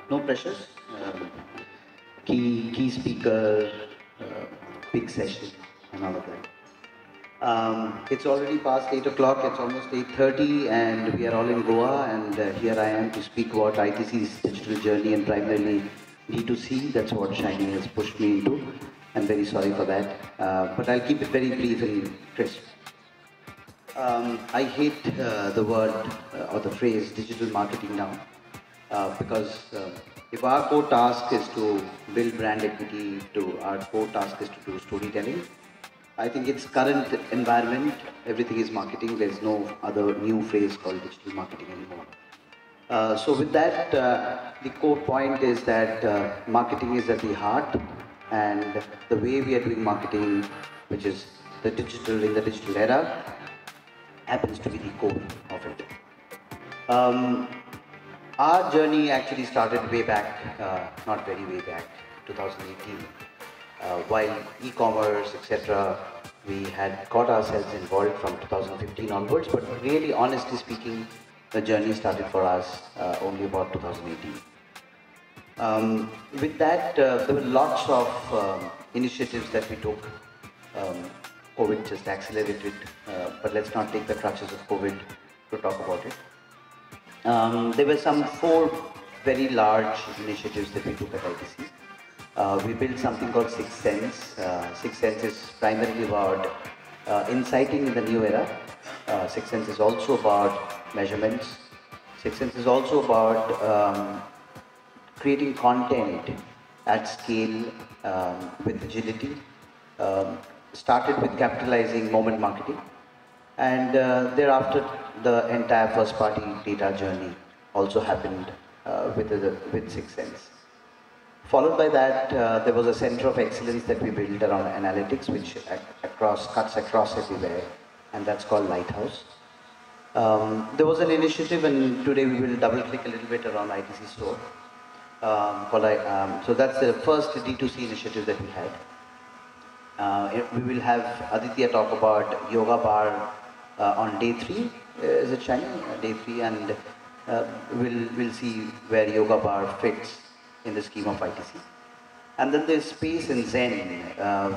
no pressures. Key speaker, big session, and all of that. It's already past 8 o'clock, it's almost 8:30, and we are all in Goa, and here I am to speak about ITC's digital journey and primarily D2C. That's what Shiny has pushed me into. I'm very sorry for that, but I'll keep it very brief and crisp. I hate the word or the phrase digital marketing now because if our core task is to build brand equity, our core task is to do storytelling. I think its current environment, everything is marketing. There's no other new phrase called digital marketing anymore. So with that, the core point is that marketing is at the heart, and the way we are doing marketing, which is the digital era, happens to be the core of it. Our journey actually started way back, not very way back, 2018. While e-commerce, etc., we had got ourselves involved from 2015 onwards, but really, honestly speaking, the journey started for us only about 2018. With that, there were lots of initiatives that we took. COVID just accelerated, but let's not take the crutches of COVID to talk about it. There were some 4 very large initiatives that we took at ITC. We built something called Sixth Sense. Sixth Sense is primarily about inciting in the new era. Sixth Sense is also about measurements. Sixth Sense is also about creating content at scale with agility. Started with capitalizing moment marketing, and thereafter the entire first party data journey also happened with Sixth Sense. Followed by that, there was a center of excellence that we built around analytics, which cuts across everywhere, and that's called Lighthouse. There was an initiative, and today we will double click a little bit around ITC Store. So that's the first D2C initiative that we had. We will have Aditya talk about Yoga Bar on day 3. Is it Shiny? Day 3, and we'll see where Yoga Bar fits in the scheme of ITC. And then there's Space and Zen,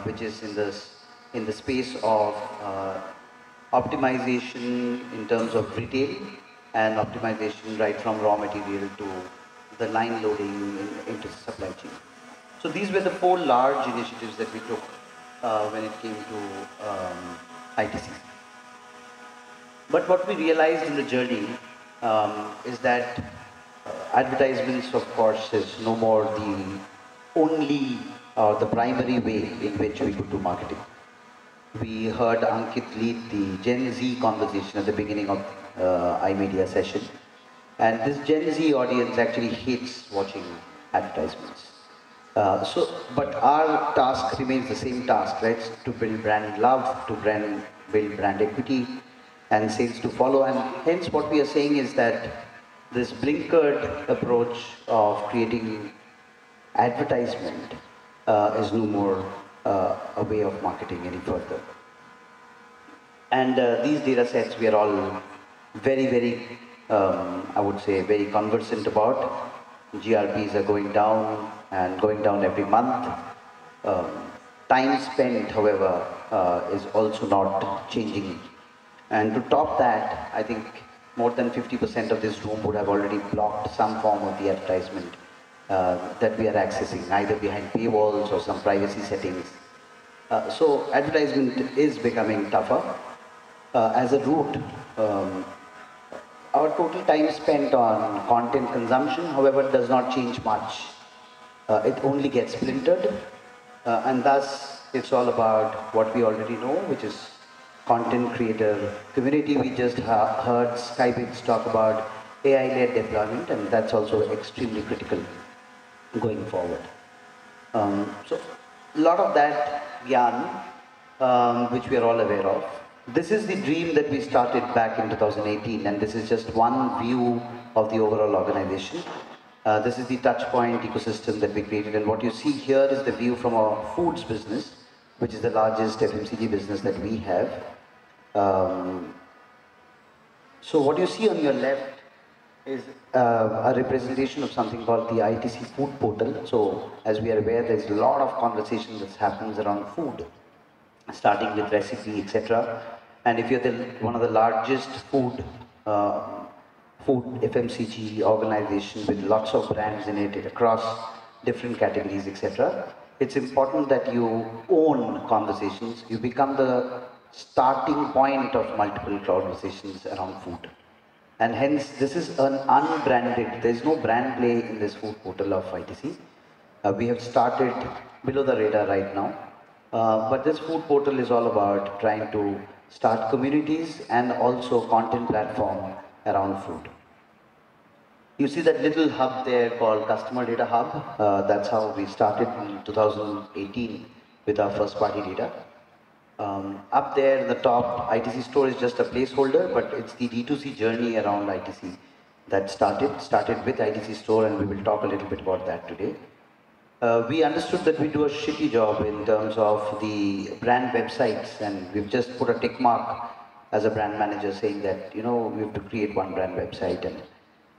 which is in the space of optimization in terms of retail and optimization right from raw material to the line loading into the supply chain. So these were the 4 large initiatives that we took when it came to ITC. But what we realized in the journey is that advertisements, of course, is no more the only or the primary way in which we could do marketing. We heard Ankit lead the Gen Z conversation at the beginning of iMedia session. And this Gen Z audience actually hates watching advertisements. But our task remains the same task, right? To build brand love, to build brand equity, and sales to follow. And hence what we are saying is that this blinkered approach of creating advertisement is no more a way of marketing any further. And these data sets we are all very, I would say, very conversant about. GRPs are going down and going down every month. Time spent, however, is also not changing. And to top that, I think more than 50% of this room would have already blocked some form of the advertisement that we are accessing, either behind paywalls or some privacy settings. So advertisement is becoming tougher. As a root, our total time spent on content consumption, however, does not change much. It only gets splintered, and thus it's all about what we already know, which is content creator community. We just heard Skybits talk about AI-led deployment, and that's also extremely critical going forward. So a lot of that yarn, which we are all aware of. This is the dream that we started back in 2018, and this is just one view of the overall organization. This is the touchpoint ecosystem that we created, and what you see here is the view from our foods business, which is the largest FMCG business that we have. So what you see on your left is a representation of something called the ITC food portal. So as we are aware, there's a lot of conversation that happens around food, starting with recipe, etc. And if you're one of the largest food FMCG organization with lots of brands in it across different categories, etc., it's important that you own conversations. You become the starting point of multiple conversations around food. And hence, this is an unbranded, there is no brand play in this food portal of ITC. We have started below the radar right now. But this food portal is all about trying to start communities and also content platform around food. You see that little hub there called Customer Data Hub. That's how we started in 2018 with our first party data. Up there in the top, ITC store is just a placeholder, but it's the D2C journey around ITC that started with ITC store, and we will talk a little bit about that today. We understood that we do a shitty job in terms of the brand websites, and we've just put a tick mark as a brand manager saying that, you know, we have to create one brand website and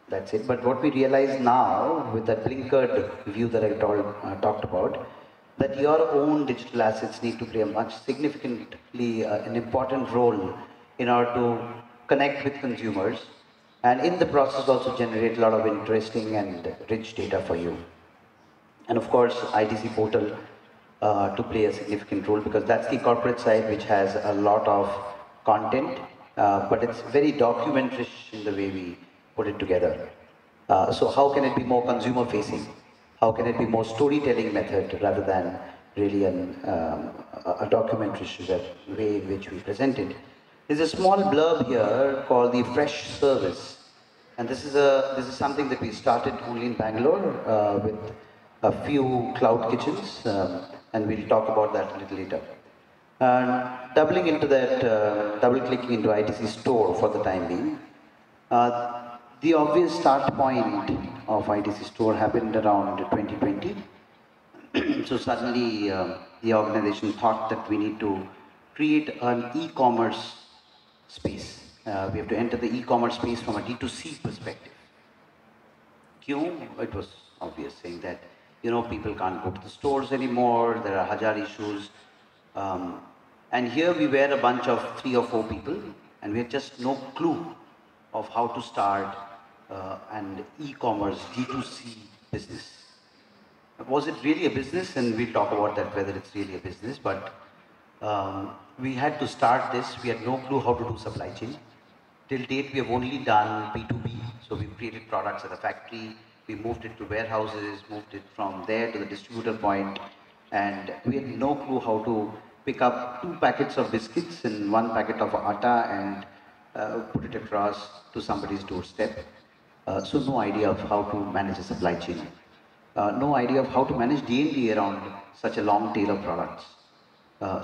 that's it. But what we realize now with that blinkered view that I talked about, that your own digital assets need to play a much significantly an important role in order to connect with consumers and in the process also generate a lot of interesting and rich data for you. And of course, ITC portal to play a significant role because that's the corporate side which has a lot of content, but it's very documentarish in the way we put it together. So how can it be more consumer facing? How can it be more storytelling method rather than really a documentary way in which we present it? There's a small blurb here called the fresh service. And this is something that we started only in Bangalore with a few cloud kitchens, and we'll talk about that a little later. Doubling into that, double clicking into ITC store for the time being. The obvious start point of ITC store happened around 2020. So suddenly the organization thought that we need to create an e-commerce space. We have to enter the e-commerce space from a D2C perspective. It was obvious saying that, you know, people can't go to the stores anymore, there are hajar issues. And here we were a bunch of 3 or 4 people and we had just no clue of how to start an e-commerce D2C business. Was it really a business? And we'll talk about that, whether it's really a business, but we had to start this. We had no clue how to do supply chain. Till date, we have only done B2B. So we've created products at the factory, we moved it to warehouses, moved it from there to the distributor point, and we had no clue how to pick up 2 packets of biscuits and 1 packet of atta and put it across to somebody's doorstep. So no idea of how to manage a supply chain. No idea of how to manage D&D around such a long tail of products.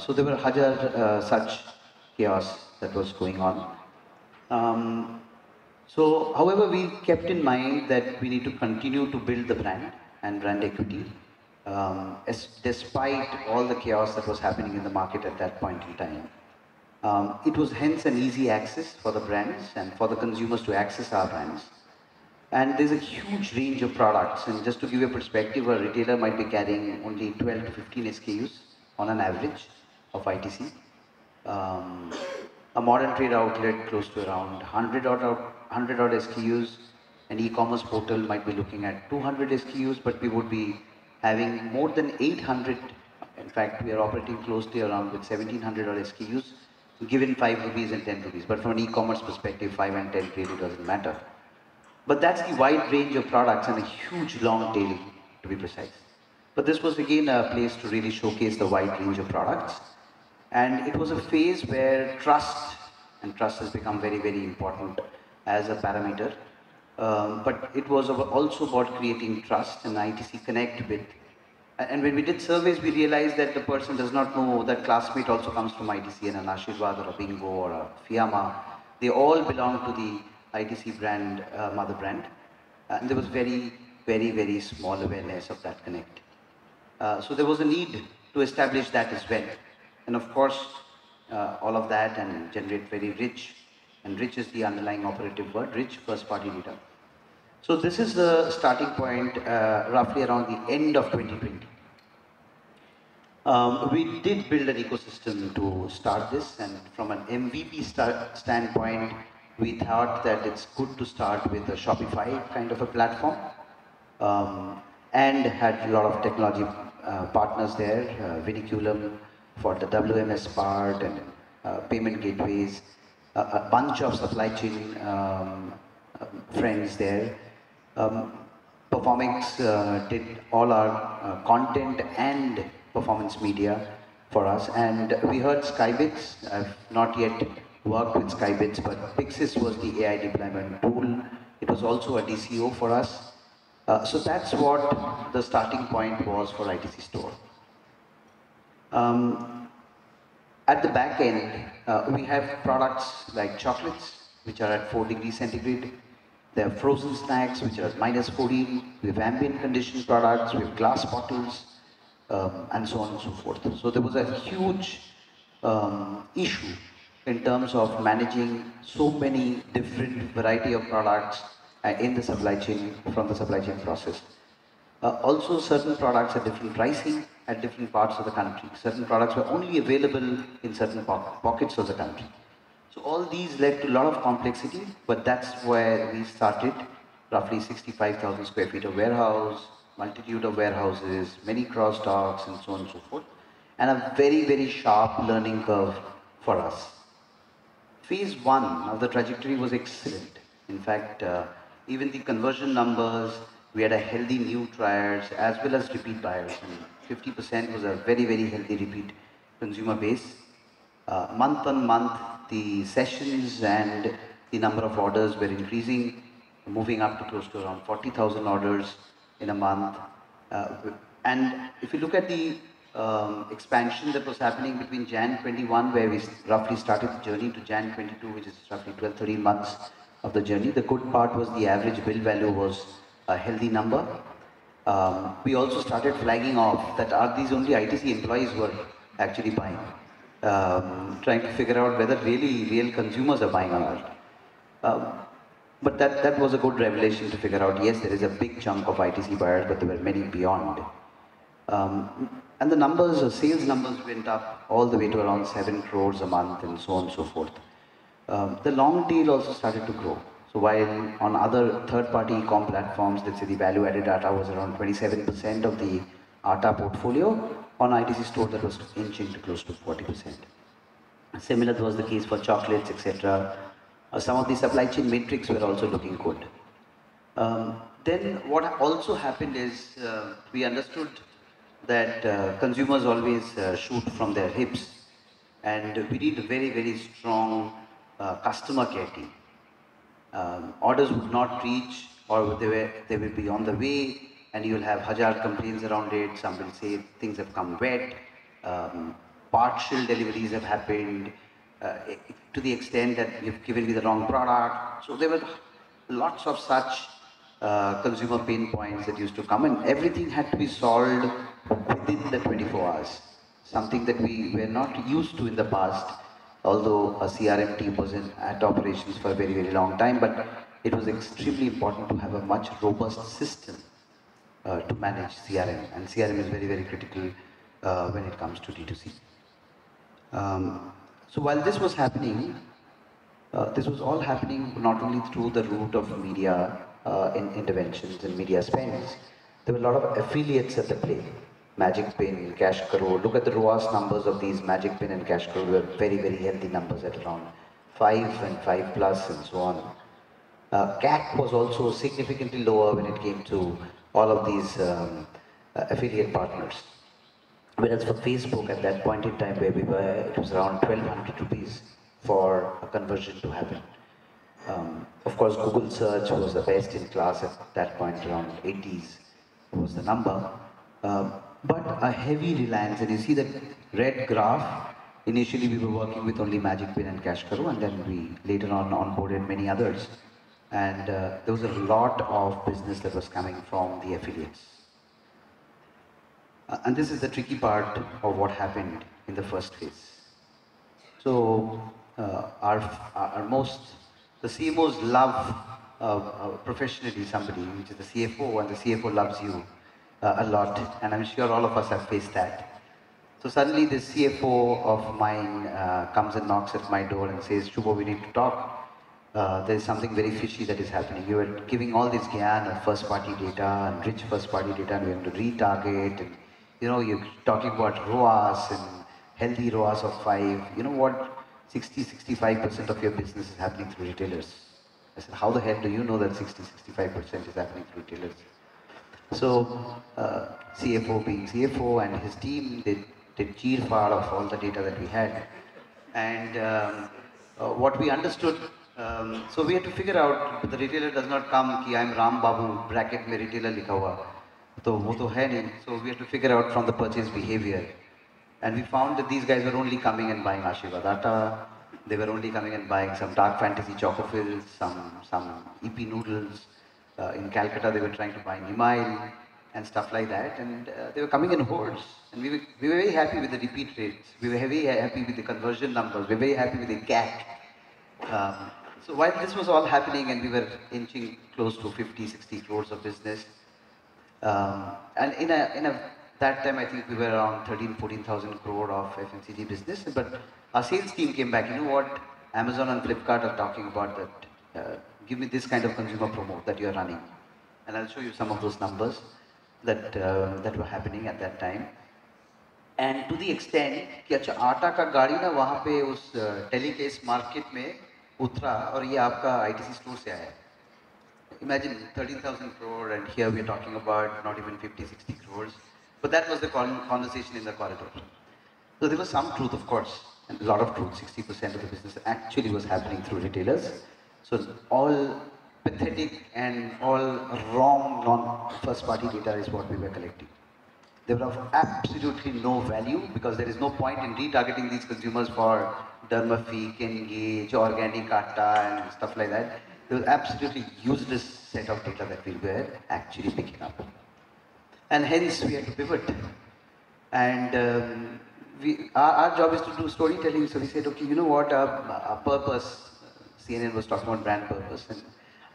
So there were such chaos that was going on. So, however, we kept in mind that we need to continue to build the brand and brand equity, despite all the chaos that was happening in the market at that point in time. It was hence an easy access for the brands and for the consumers to access our brands. And there's a huge range of products. And just to give you a perspective, a retailer might be carrying only 12 to 15 SKUs on an average of ITC. A modern trade outlet close to around 100 odd SKUs. An e-commerce portal might be looking at 200 SKUs, but we would be having more than 800. In fact, we are operating closely around with 1700 odd SKUs, given 5 rupees and 10 rupees. But from an e-commerce perspective, 5 and 10 really doesn't matter. But that's the wide range of products and a huge long tail, to be precise. But this was again a place to really showcase the wide range of products. And it was a phase where trust has become very, very important as a parameter. But it was also about creating trust and ITC connect with. And when we did surveys, we realized that the person does not know that classmate also comes from ITC and an Ashirwad or a Bingo or a Fiyama. They all belong to the ITC brand, mother brand. And there was very, very, very small awareness of that connect. So there was a need to establish that as well. And of course, all of that and generate very rich, and rich is the underlying operative word, rich first party data. So this is the starting point, roughly around the end of 2020. We did build an ecosystem to start this, and from an MVP standpoint, we thought that it's good to start with a Shopify kind of a platform, and had a lot of technology partners there, Viniculum for the WMS part and payment gateways, a bunch of supply chain friends there. Um, Performix did all our content and performance media for us, and we heard Skybits. I've not yet worked with Skybits, but Pixis was the AI deployment tool. It was also a DCO for us. So that's what the starting point was for ITC Store. Um, at the back end, we have products like chocolates, which are at 4 degrees centigrade. There are frozen snacks, which are at minus 14. We have ambient conditioned products, we have glass bottles, and so on and so forth. So there was a huge issue in terms of managing so many different variety of products in the supply chain, from the supply chain process. Also, certain products at different pricing at different parts of the country. Certain products were only available in certain pockets of the country. So all these led to a lot of complexity, but that's where we started. Roughly 65,000 square feet of warehouse, multitude of warehouses, many cross docks, and so on and so forth, and a very, very sharp learning curve for us. Phase one of the trajectory was excellent. In fact, even the conversion numbers, we had a healthy new triers as well as repeat buyers, and 50% was a very, very healthy repeat consumer base. Month on month, the sessions and the number of orders were increasing, moving up to close to around 40,000 orders in a month. And if you look at the expansion that was happening between Jan 21, where we roughly started the journey, to Jan 22, which is roughly 12, 13 months of the journey, the good part was the average bill value was a healthy number. We also started flagging off that are these only ITC employees who are actually buying, trying to figure out whether really real consumers are buying or not. But that was a good revelation to figure out, yes, there is a big chunk of ITC buyers, but there were many beyond. And the numbers, sales numbers went up all the way to around 7 crores a month and so on and so forth. The long tail also started to grow. So while on other third-party e-com platforms, let's say the value-added data was around 27% of the ATA portfolio, on ITC Store that was inching to close to 40%. Similar was the case for chocolates, etc. Some of the supply chain metrics were also looking good. Then what also happened is we understood that consumers always shoot from their hips, and we need a very, very strong customer care team. Orders would not reach, or they will be on the way, and you will have hazard complaints around it. Some will say things have come wet, partial deliveries have happened, to the extent that you've given me the wrong product. So there were lots of such consumer pain points that used to come, and everything had to be solved within the 24 hours. Something that we were not used to in the past, although a CRM team was at operations for a very, very long time, but it was extremely important to have a much robust system to manage CRM, and CRM is very, very critical when it comes to D2C. So while this was happening, this was all happening not only through the route of media interventions and media spends. There were a lot of affiliates at the play. Magic Pin, Cash Crore. Look at the ROAS numbers of these Magic Pin and Cash Crore. Were very, very healthy numbers at around 5 and 5 plus and so on. CAC was also significantly lower when it came to all of these affiliate partners. Whereas for Facebook at that point in time where we were, it was around 1200 rupees for a conversion to happen. Of course, Google search was the best in class at that point, around 80s was the number. But a heavy reliance, and you see that red graph, initially we were working with only Magic Pin and Cash Karo, and then we later on onboarded many others. And there was a lot of business that was coming from the affiliates. And this is the tricky part of what happened in the first phase. So the CMOs love professionally somebody, which is the CFO, and the CFO loves you a lot, and I'm sure all of us have faced that. So suddenly this CFO of mine comes and knocks at my door and says, Shubho, we need to talk. There's something very fishy that is happening. You are giving all this gyan of first party data and rich first party data, and we have to retarget, and you're talking about ROAS and healthy ROAS of 5. You know what? 65% of your business is happening through retailers. I said, how the hell do you know that 65% is happening through retailers? So, CFO being CFO and his team, they did cheer far of all the data that we had. And what we understood, so we had to figure out, the retailer does not come कि I'm Ram Babu, bracket में retailer लिखा हुआ, तो वो तो है नहीं. So we had to figure out from the purchase behavior. And we found that these guys were only coming and buying Ashirwad Atta. They were only coming and buying some dark fantasy chocofills, some EP noodles. In Calcutta, they were trying to buy Nimail and stuff like that. And they were coming in hordes. And we were very happy with the repeat rates. We were very happy with the conversion numbers. We were very happy with the CAC. So while this was all happening and we were inching close to 50, 60 crores of business, and that time I think we were around 13, 14,000 crore of FMCG business. But our sales team came back. You know what? Amazon and Flipkart are talking about that. Give me this kind of consumer promo that you are running, and I'll show you some of those numbers that that were happening at that time. And to the extent कि अच्छा आटा का गाड़ी ना वहाँ पे उस टेलीकेस market में उतरा और ये आपका ITC स्टोर से आया. Imagine 13,000 crore, and here we are talking about not even 50, 60 crores. But that was the conversation in the corridor. So there was some truth, of course, and a lot of truth. 60% of the business actually was happening through retailers. So all pathetic and all wrong non-first party data is what we were collecting. They were of absolutely no value because there is no point in retargeting these consumers for Dermafeek, Engage, Organic Atta and stuff like that. There was absolutely useless set of data that we were actually picking up. And hence we had to pivot. And our job is to do storytelling. So we said, okay, you know what, our purpose, CNN was talking about brand purpose, and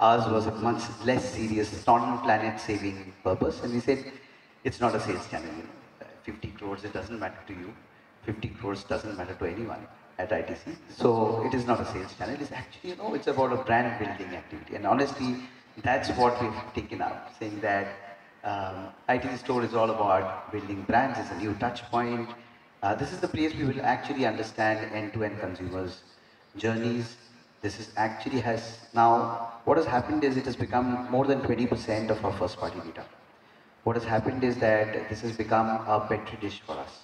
ours was a much less serious, non-planet saving purpose. And we said, it's not a sales channel, 50 crores, it doesn't matter to you. 50 crores doesn't matter to anyone at ITC. So it is not a sales channel. It's actually, it's about a brand building activity. And honestly, that's what we've taken up, saying that ITC store is all about building brands. It's a new touch point. This is the place we will actually understand end-to-end consumers' journeys. This is actually has now, what has happened is it has become more than 20% of our first party data. What has happened is that this has become a petri dish for us.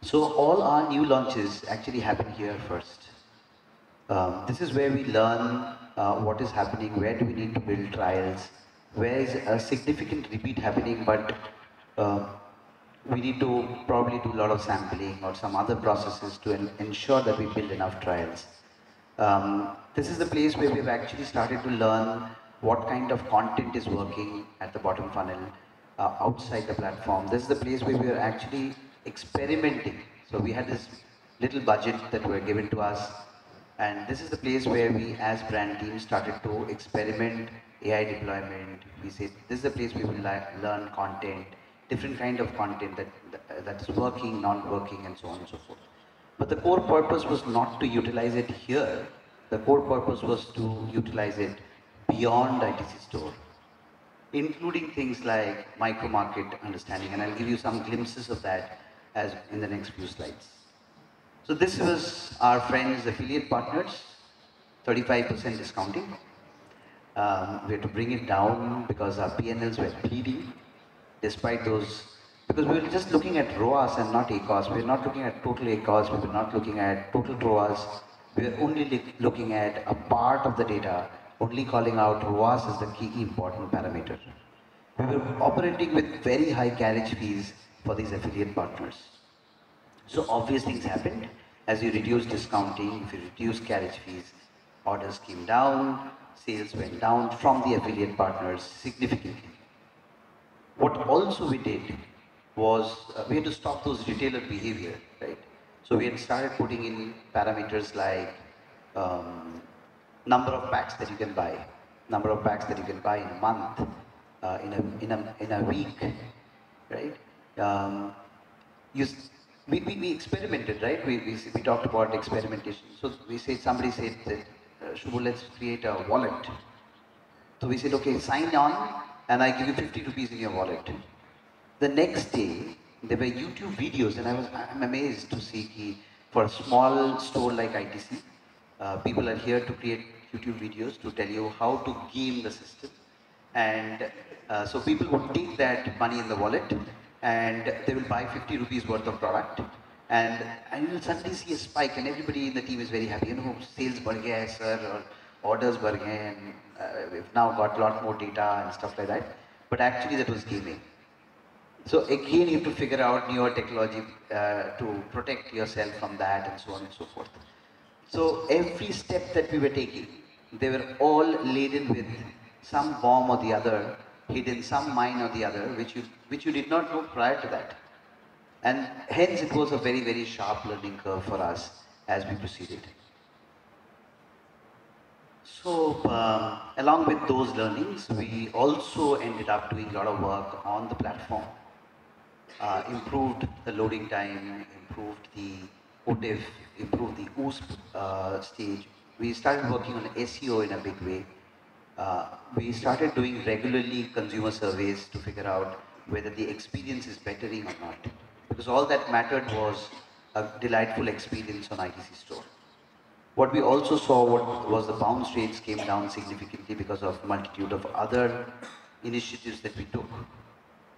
So all our new launches actually happen here first. This is where we learn what is happening, where do we need to build trials, where is a significant repeat happening, but we need to probably do a lot of sampling or some other processes to ensure that we build enough trials. This is the place where we've actually started to learn what kind of content is working at the bottom funnel outside the platform. This is the place where we are actually experimenting. So we had this little budget that were given to us, and this is the place where we as brand teams started to experiment AI deployment. We said this is the place we will learn content, different kind of content that is working, non-working, and so on and so forth. But the core purpose was not to utilize it here. The core purpose was to utilize it beyond ITC store, including things like micro-market understanding, and I'll give you some glimpses of that as in the next few slides. So this was our friends, affiliate partners, 35% discounting. We had to bring it down because our P&Ls were bleeding, despite those, because we were just looking at ROAS and not ACOS. We were not looking at total ACOS, we were not looking at total ROAS. We were only looking at a part of the data, only calling out ROAS as the key important parameter. We were operating with very high carriage fees for these affiliate partners. So obvious things happened. As you reduce discounting, if you reduce carriage fees, orders came down, sales went down from the affiliate partners significantly. What also we did was we had to stop those retailer behavior, right? So we had started putting in parameters like number of packs that you can buy, number of packs that you can buy in a month, in a week, right? Um, you, we experimented, right? We talked about experimentation. So we said, somebody said that, Shubhu, let's create a wallet. So we said, okay, sign on and I give you 50 rupees in your wallet. The next day, there were YouTube videos, and I'm amazed to see for a small store like ITC, people are here to create YouTube videos to tell you how to game the system. And so people would take that money in the wallet and they will buy 50 rupees worth of product. And you will suddenly see a spike and everybody in the team is very happy. You know, sales बढ़ गया है, sir, or orders बढ़ गए हैं, and we've now got a lot more data and stuff like that. But actually that was gaming. So again, you have to figure out newer technology to protect yourself from that and so on and so forth. So every step that we were taking, they were all laden with some bomb or the other, hidden some mine or the other, which you did not know prior to that. And hence it was a very, very sharp learning curve for us as we proceeded. So along with those learnings, we also ended up doing a lot of work on the platform. Improved the loading time, improved the OTIF, improved the OOSP stage. We started working on SEO in a big way. We started doing regularly consumer surveys to figure out whether the experience is bettering or not. Because all that mattered was a delightful experience on ITC store. What we also saw was the bounce rates came down significantly because of multitude of other initiatives that we took.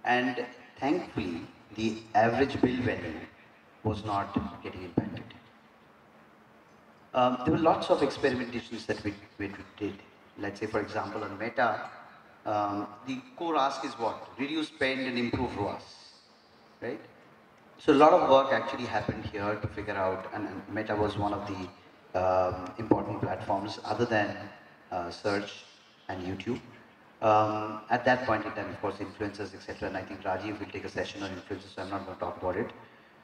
And thankfully, the average bill value was not getting impacted. There were lots of experimentations that we did. Let's say, for example, on Meta, the core ask is what? Reduce spend and improve ROAS, right? So a lot of work actually happened here to figure out, and Meta was one of the important platforms other than search and YouTube. At that point in time, of course, influencers, etc. And I think Rajiv will take a session on influencers, so I'm not going to talk about it.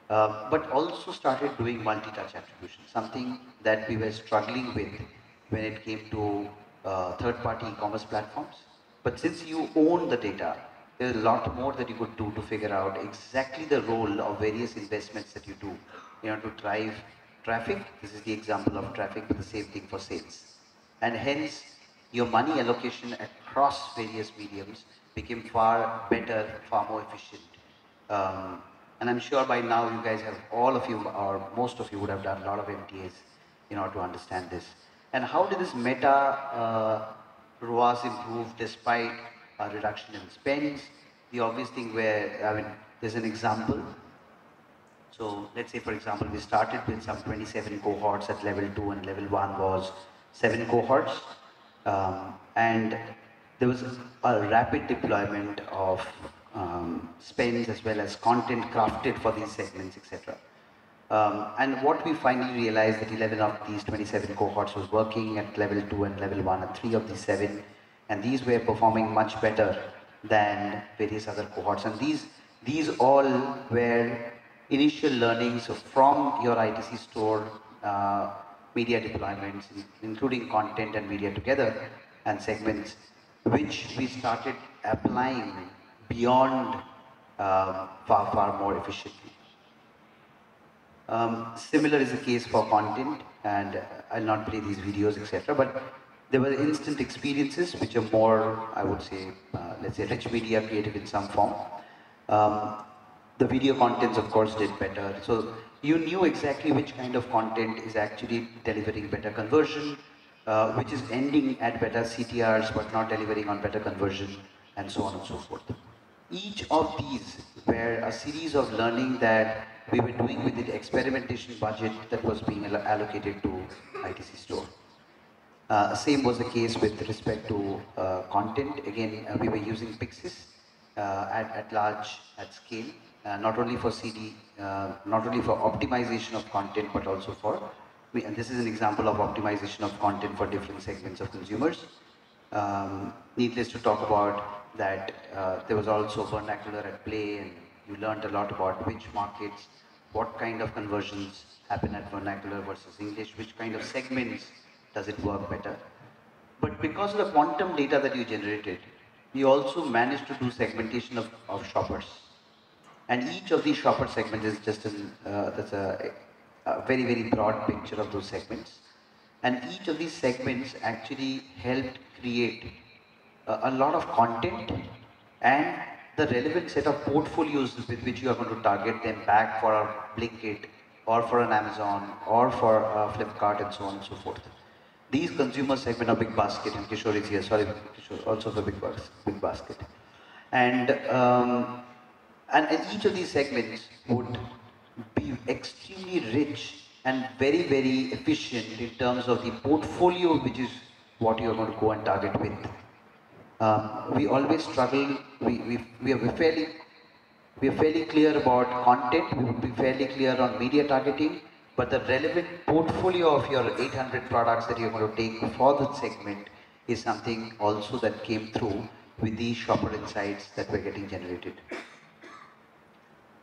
But also started doing multi-touch attribution, something that we were struggling with when it came to third-party e-commerce platforms. But since you own the data, there's a lot more that you could do to figure out exactly the role of various investments that you do, to drive traffic. This is the example of traffic, but the same thing for sales. And hence, your money allocation across various mediums became far better, far more efficient. And I'm sure by now you guys have, all of you or most of you would have done a lot of MTAs in order to understand this. And how did this Meta ROAS improve despite a reduction in spends? The obvious thing where, there's an example. So let's say, for example, we started with some 27 cohorts at level 2 and level 1 was 7 cohorts. And there was a rapid deployment of spends as well as content crafted for these segments, etc. And what we finally realized that 11 of these 27 cohorts was working at level 2 and level 1 and 3 of these 7. And these were performing much better than various other cohorts. And these all were initial learnings from your ITC store, media deployments, including content and media together and segments, which we started applying beyond far more efficiently. Similar is the case for content, and I'll not play these videos, etc. But there were instant experiences which are more, I would say, let's say, rich media creative in some form. The video contents, of course, did better. So you knew exactly which kind of content is actually delivering better conversion, which is ending at better CTRs but not delivering on better conversion, and so on and so forth. Each of these were a series of learning that we were doing with the experimentation budget that was being allocated to ITC store. Same was the case with respect to content. Again, we were using Pixis at large, at scale, not only for CD, not only for optimization of content, but also for, and this is an example of optimization of content for different segments of consumers. Needless to talk about that, there was also vernacular at play, and you learned a lot about which markets, what kind of conversions happen at vernacular versus English, which kind of segments does it work better. But because of the quantum data that you generated, you also managed to do segmentation of shoppers. And each of these shopper segments is just that's a very, very broad picture of those segments. And each of these segments actually helped create a lot of content and the relevant set of portfolios with which you are going to target them back for a Blinkit or for an Amazon or for Flipkart and so on and so forth. These consumer segment are big basket, and Kishore is here, sorry, Kishore, also the big basket. And, um, and each of these segments would be extremely rich and very, very efficient in terms of the portfolio, which is what you're going to go and target with. We always struggle, we are fairly clear about content, we would be fairly clear on media targeting, but the relevant portfolio of your 800 products that you're going to take for that segment is something also that came through with these shopper insights that were getting generated.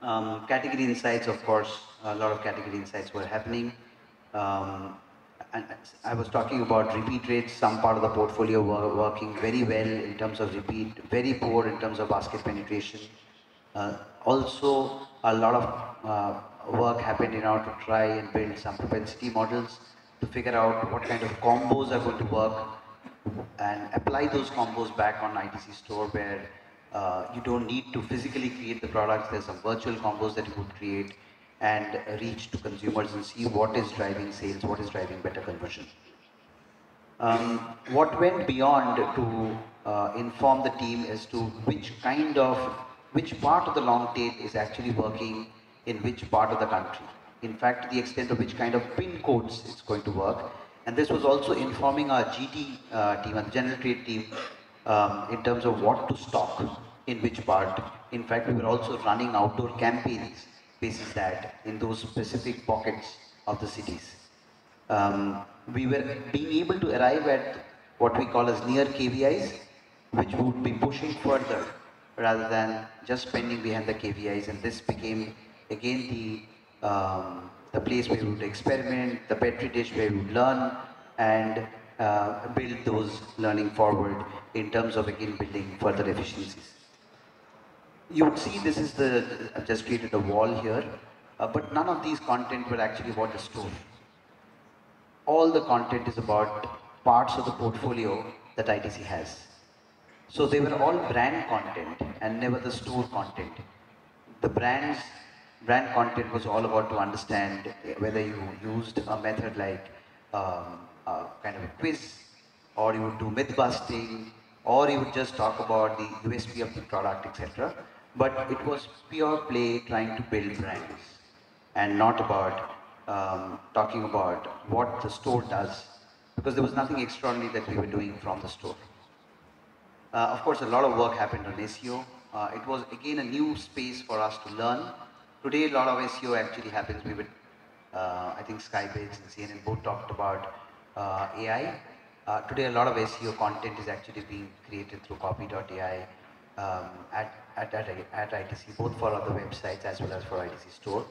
Category insights, of course, a lot of category insights were happening. Um, and I was talking about repeat rates. Some part of the portfolio were working very well in terms of repeat, very poor in terms of basket penetration. Also, a lot of work happened in order to try and build some propensity models to figure out what kind of combos are going to work and apply those combos back on ITC store where you don't need to physically create the products. There's some virtual combos that you could create and reach to consumers and see what is driving sales, what is driving better conversion. What went beyond to inform the team as to which part of the long tail is actually working in which part of the country. In fact, the extent of which kind of pin codes it's going to work. And this was also informing our GT team and general trade team in terms of what to stock in which part. In fact, we were also running outdoor campaigns basis that in those specific pockets of the cities. We were being able to arrive at what we call as near KVIs, which would be pushing further rather than just spending behind the KVIs. And this became again the place where we would experiment, the petri dish where we would learn and build those learning forward in terms of again building further efficiencies. You would see this is I've just created a wall here, but none of these content were actually about the store. All the content is about parts of the portfolio that ITC has. So they were all brand content and never the store content. The brand content was all about to understand whether you used a method like kind of a quiz, or you would do myth busting, or you would just talk about the USP of the product, etc. But it was pure play trying to build brands and not about talking about what the store does, because there was nothing extraordinary that we were doing from the store. Of course, a lot of work happened on SEO. It was again a new space for us to learn. Today, a lot of SEO actually happens. We would, I think Skybase and CNN both talked about AI. Today, a lot of SEO content is actually being created through copy.ai at ITC, both for other websites as well as for ITC store.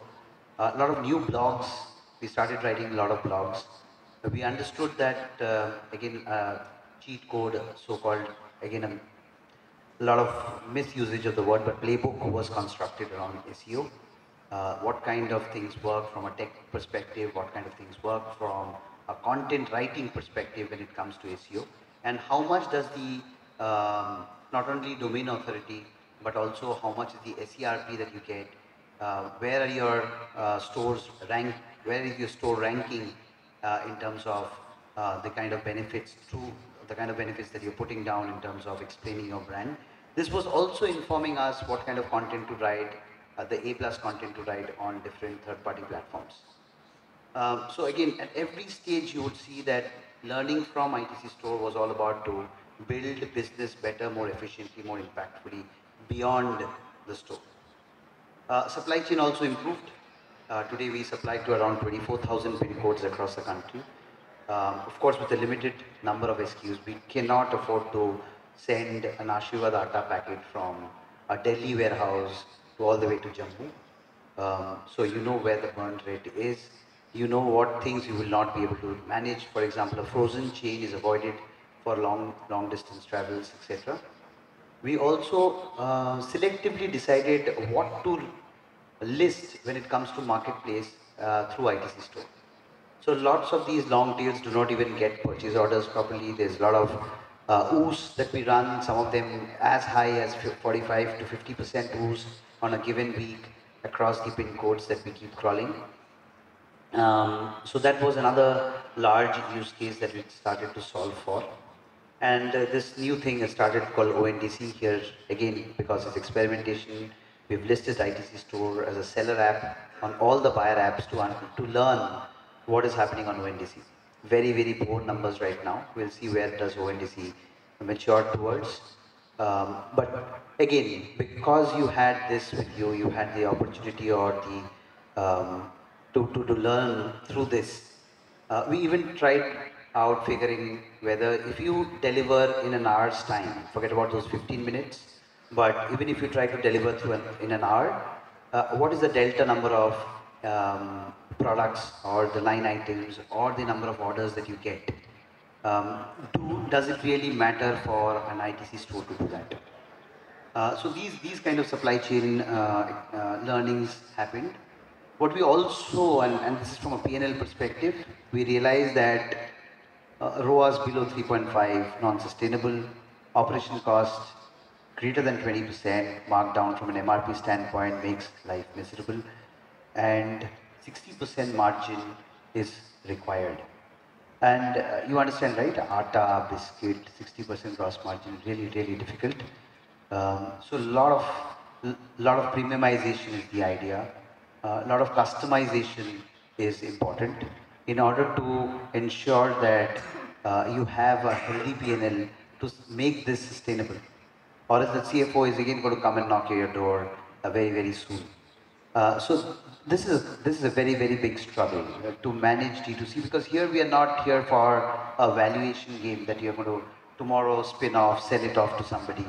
A lot of new blogs. We started writing a lot of blogs. We understood that, again, cheat code, so-called, again, a lot of misusage of the word, but playbook was constructed around SEO. What kind of things work from a tech perspective, what kind of things work from a content writing perspective when it comes to SEO, and how much does the, not only domain authority, but also how much is the SERP that you get, where are your stores ranked, where is your store ranking in terms of the kind of benefits that you're putting down in terms of explaining your brand. This was also informing us what kind of content to write, the A+ content to write on different third-party platforms. So again, at every stage you would see that learning from ITC store was all about to build business better, more efficiently, more impactfully beyond the store. Supply chain also improved. Today we supply to around 24,000 pin codes across the country. Of course, with a limited number of SKUs, we cannot afford to send an Ashirwad Atta packet from a Delhi warehouse to all the way to Jammu. So you know where the burn rate is. You know what things you will not be able to manage. For example, a frozen chain is avoided for long distance travels, etc. We also selectively decided what to list when it comes to marketplace through ITC store. So lots of these long tails do not even get purchase orders properly. There's a lot of ooze that we run, some of them as high as 45 to 50% ooze on a given week across the pin codes that we keep crawling. So that was another large use case that we started to solve for. And this new thing has started called ONDC here again because it's experimentation. We've listed ITC Store as a seller app on all the buyer apps to learn what is happening on ONDC. Very, very poor numbers right now. We'll see where does ONDC mature towards. But again, because you had this with you, you had the opportunity or the to learn through this. We even tried out figuring whether if you deliver in an hour's time, forget about those 15 minutes, but even if you try to deliver in an hour, what is the delta number of products or the line items or the number of orders that you get? Does it really matter for an ITC store to do that? So these kind of supply chain learnings happened. What we also, and this is from a P&L perspective, we realized that ROAS below 3.5, non-sustainable, operation cost greater than 20%, markdown from an MRP standpoint makes life miserable, and 60% margin is required. And you understand, right? Atta, biscuit, 60% gross margin, really, really difficult. So a lot of premiumization is the idea. A lot of customization is important in order to ensure that you have a healthy P&L to make this sustainable. Or else the CFO is again going to come and knock at your door very, very soon. So this is a very, very big struggle to manage D2C, because here we are not here for a valuation game that you're going to tomorrow spin off, sell it off to somebody.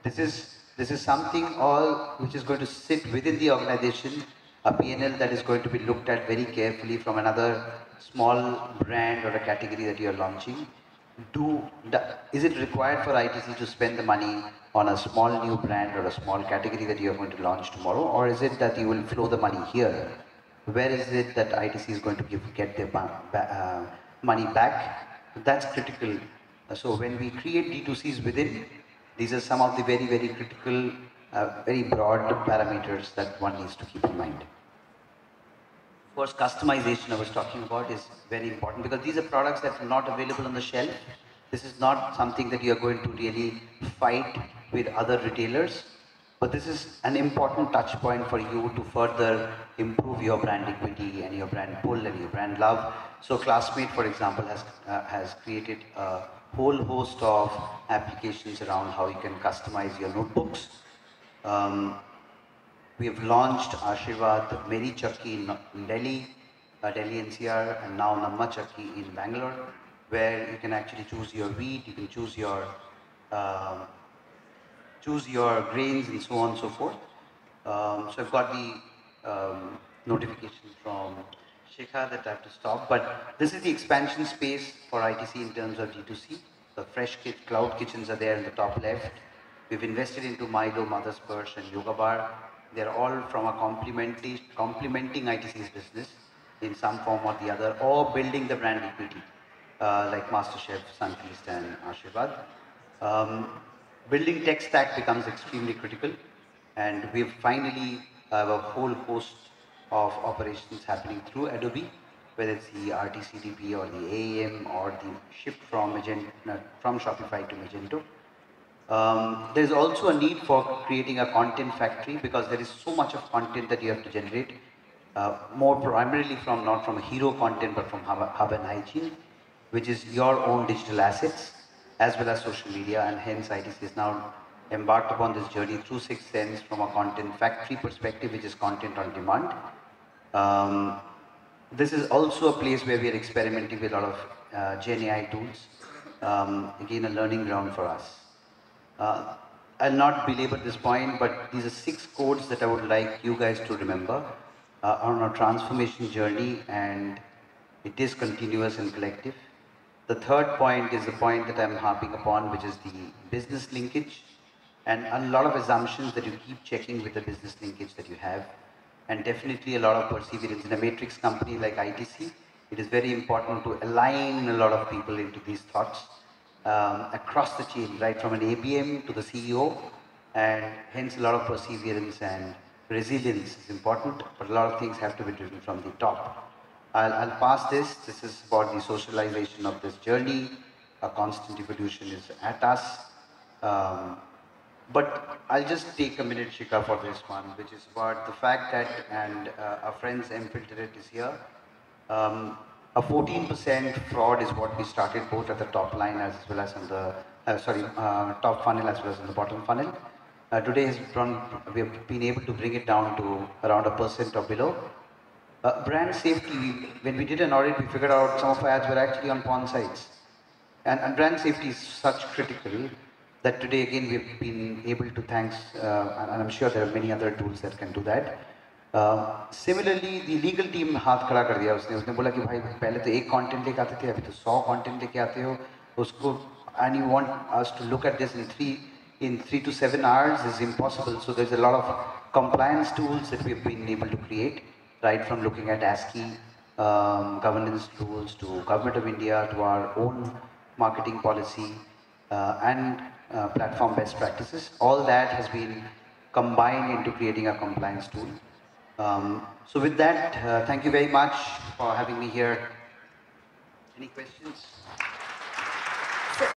This is something all which is going to sit within the organization, a P&L that is going to be looked at very carefully from another small brand or a category that you are launching. Is it required for ITC to spend the money on a small new brand or a small category that you are going to launch tomorrow, or is it that you will flow the money here? Where is it that ITC is going to get their money back? That's critical. So when we create D2Cs within, these are some of the very, very critical, very broad parameters that one needs to keep in mind. Of course, customization I was talking about is very important, because these are products that are not available on the shelf. This is not something that you are going to really fight with other retailers, but this is an important touch point for you to further improve your brand equity and your brand pull and your brand love. So Classmate, for example, has created a whole host of applications around how you can customize your notebooks. We have launched Ashirwad Meri Chakki in Delhi, Delhi NCR, and now Namma Chakki in Bangalore, where you can actually choose your wheat, you can choose your grains, and so on and so forth. So I've got the notification from Shikha that I have to stop, but this is the expansion space for ITC in terms of D2C. The fresh cloud kitchens are there in the top left. We've invested into Milo, Mother's Purse, and Yoga Bar. They're all from a complementing ITC's business in some form or the other, or building the brand equity, like MasterChef, Sunfeast, and Ashirwad. Building tech stack becomes extremely critical, and we've finally have a whole host of operations happening through Adobe, whether it's the RTCDP or the AAM or the shift from Shopify to Magento. There's also a need for creating a content factory, because there is so much of content that you have to generate, more primarily not from hero content, but from Hub and Hygiene, which is your own digital assets, as well as social media, and hence ITC is now embarked upon this journey through 6 Sense from a content factory perspective, which is content on demand. This is also a place where we are experimenting with a lot of Gen AI tools. Again, a learning ground for us. I'll not belabor this point, but these are 6 codes that I would like you guys to remember on our transformation journey, and it is continuous and collective. The third point is the point that I'm harping upon, which is the business linkage, and a lot of assumptions that you keep checking with the business linkage that you have, and definitely a lot of perseverance. In a matrix company like ITC, it is very important to align a lot of people into these thoughts across the chain, right from an ABM to the CEO, and hence a lot of perseverance and resilience is important, but a lot of things have to be driven from the top. I'll pass this. This is about the socialization of this journey. A constant evolution is at us. Um, but I'll just take a minute, Shika, for this one, which is about the fact that, and our friends M-Filterate is here. Um, a 14% fraud is what we started both at the top line as well as on the, top funnel as well as on the bottom funnel. Today we have been able to bring it down to around 1% or below. Brand safety, when we did an audit, we figured out some of our ads were actually on porn sites. And brand safety is such critical that today again we've been able to, thanks, and I'm sure there are many other tools that can do that. Similarly, the legal team हाथ खड़ा कर दिया उसने उसने बोला कि भाई पहले तो एक content लेके आते थे अभी तो 100 content लेके आते हो उसको, and you want us to look at this in 3 to 7 hours is impossible. So there's a lot of compliance tools that we've been able to create, right from looking at ASCII governance tools to Government of India to our own marketing policy and platform best practices. All that has been combined into creating a compliance tool. So with that, thank you very much for having me here. Any questions?